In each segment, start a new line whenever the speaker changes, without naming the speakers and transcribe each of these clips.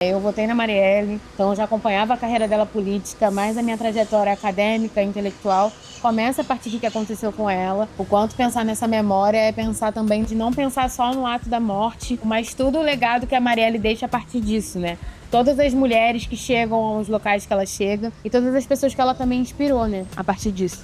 Eu votei na Marielle, então eu já acompanhava a carreira dela política, mas a minha trajetória acadêmica, intelectual, começa a partir do que aconteceu com ela. O quanto pensar nessa memória é pensar também de não pensar só no ato da morte, mas todo o legado que a Marielle deixa a partir disso, né? Todas as mulheres que chegam aos locais que ela chega e todas as pessoas que ela também inspirou, né? A partir disso.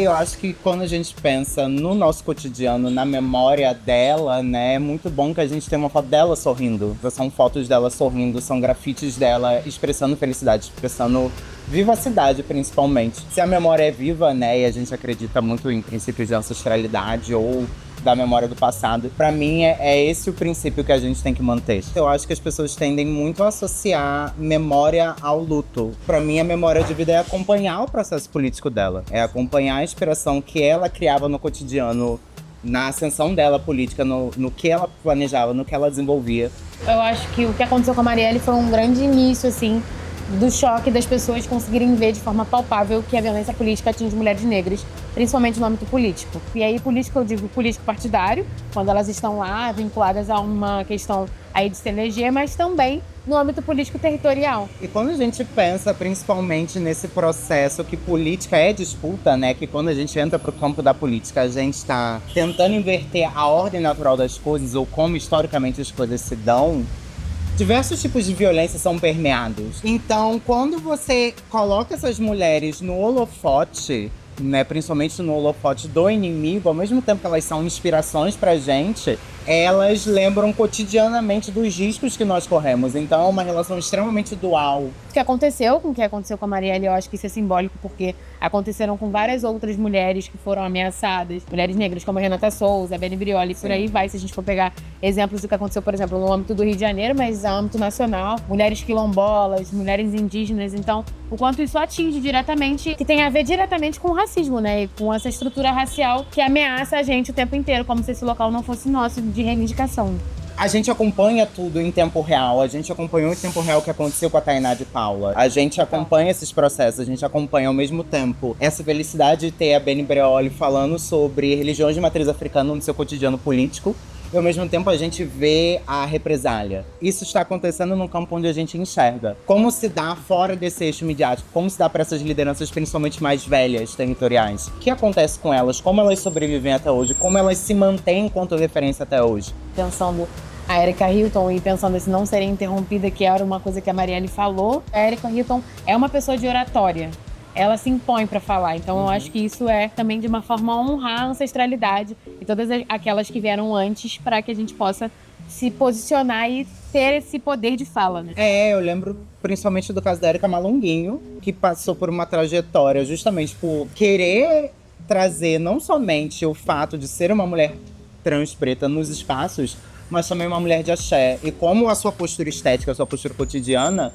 Eu acho que quando a gente pensa no nosso cotidiano, na memória dela, né, é muito bom que a gente tenha uma foto dela sorrindo. São fotos dela sorrindo, são grafites dela expressando felicidade, expressando vivacidade, principalmente. Se a memória é viva, né, e a gente acredita muito em princípios de ancestralidade ou da memória do passado, pra mim é esse o princípio que a gente tem que manter. Eu acho que as pessoas tendem muito a associar memória ao luto. Pra mim, a memória de vida é acompanhar o processo político dela, é acompanhar a inspiração que ela criava no cotidiano, na ascensão dela política, no que ela planejava, no que ela desenvolvia.
Eu acho que o que aconteceu com a Marielle foi um grande início, assim, do choque das pessoas conseguirem ver de forma palpável que a violência política atinge mulheres negras, principalmente no âmbito político. E aí, político, eu digo político partidário, quando elas estão lá vinculadas a uma questão aí de se eleger, mas também no âmbito político territorial.
E quando a gente pensa principalmente nesse processo que política é disputa, né? Que quando a gente entra pro campo da política, a gente está tentando inverter a ordem natural das coisas ou como historicamente as coisas se dão, diversos tipos de violência são permeados. Então, quando você coloca essas mulheres no holofote, né, principalmente no holofote do inimigo, ao mesmo tempo que elas são inspirações pra gente, elas lembram cotidianamente dos riscos que nós corremos. Então é uma relação extremamente dual.
O que aconteceu com a Marielle, eu acho que isso é simbólico, porque aconteceram com várias outras mulheres que foram ameaçadas. Mulheres negras como a Renata Souza, a Beni Brioli, por aí vai, se a gente for pegar exemplos do que aconteceu, por exemplo, no âmbito do Rio de Janeiro, mas no âmbito nacional. Mulheres quilombolas, mulheres indígenas. Então, o quanto isso atinge diretamente, que tem a ver diretamente com o racismo, né? E com essa estrutura racial que ameaça a gente o tempo inteiro, como se esse local não fosse nosso, de reivindicação.
A gente acompanha tudo em tempo real. A gente acompanhou em tempo real o que aconteceu com a Tainá de Paula. A gente acompanha esses processos, a gente acompanha ao mesmo tempo essa felicidade de ter a Beni Brioli falando sobre religiões de matriz africana no seu cotidiano político. E ao mesmo tempo a gente vê a represália. Isso está acontecendo num campo onde a gente enxerga. Como se dá fora desse eixo midiático? Como se dá para essas lideranças, principalmente mais velhas, territoriais? O que acontece com elas? Como elas sobrevivem até hoje? Como elas se mantêm enquanto referência até hoje?
Pensando a Erika Hilton e pensando em não ser interrompida, que era uma coisa que a Marielle falou, a Erika Hilton é uma pessoa de oratória. Ela se impõe para falar. Então, eu acho que isso é também de uma forma honrar a ancestralidade e todas aquelas que vieram antes, para que a gente possa se posicionar e ter esse poder de fala, né?
Eu lembro principalmente do caso da Erika Malunguinho, que passou por uma trajetória justamente por querer trazer não somente o fato de ser uma mulher trans preta nos espaços, mas também uma mulher de axé. E como a sua postura estética, a sua postura cotidiana,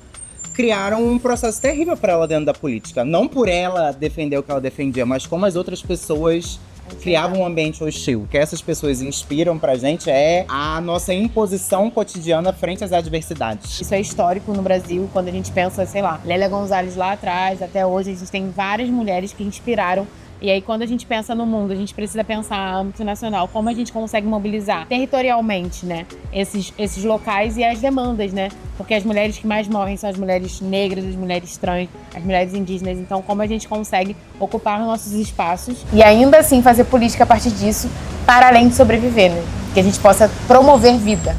criaram um processo terrível para ela dentro da política. Não por ela defender o que ela defendia, mas como as outras pessoas criavam um ambiente hostil. O que essas pessoas inspiram pra gente é a nossa imposição cotidiana frente às adversidades.
Isso é histórico no Brasil, quando a gente pensa, sei lá, Lélia Gonzalez lá atrás, até hoje, a gente tem várias mulheres que inspiraram. E aí, quando a gente pensa no mundo, a gente precisa pensar no âmbito nacional, como a gente consegue mobilizar territorialmente, né, esses locais e as demandas, né? Porque as mulheres que mais morrem são as mulheres negras, as mulheres trans, as mulheres indígenas. Então, como a gente consegue ocupar nossos espaços e ainda assim fazer política a partir disso, para além de sobreviver, né? Que a gente possa promover vida.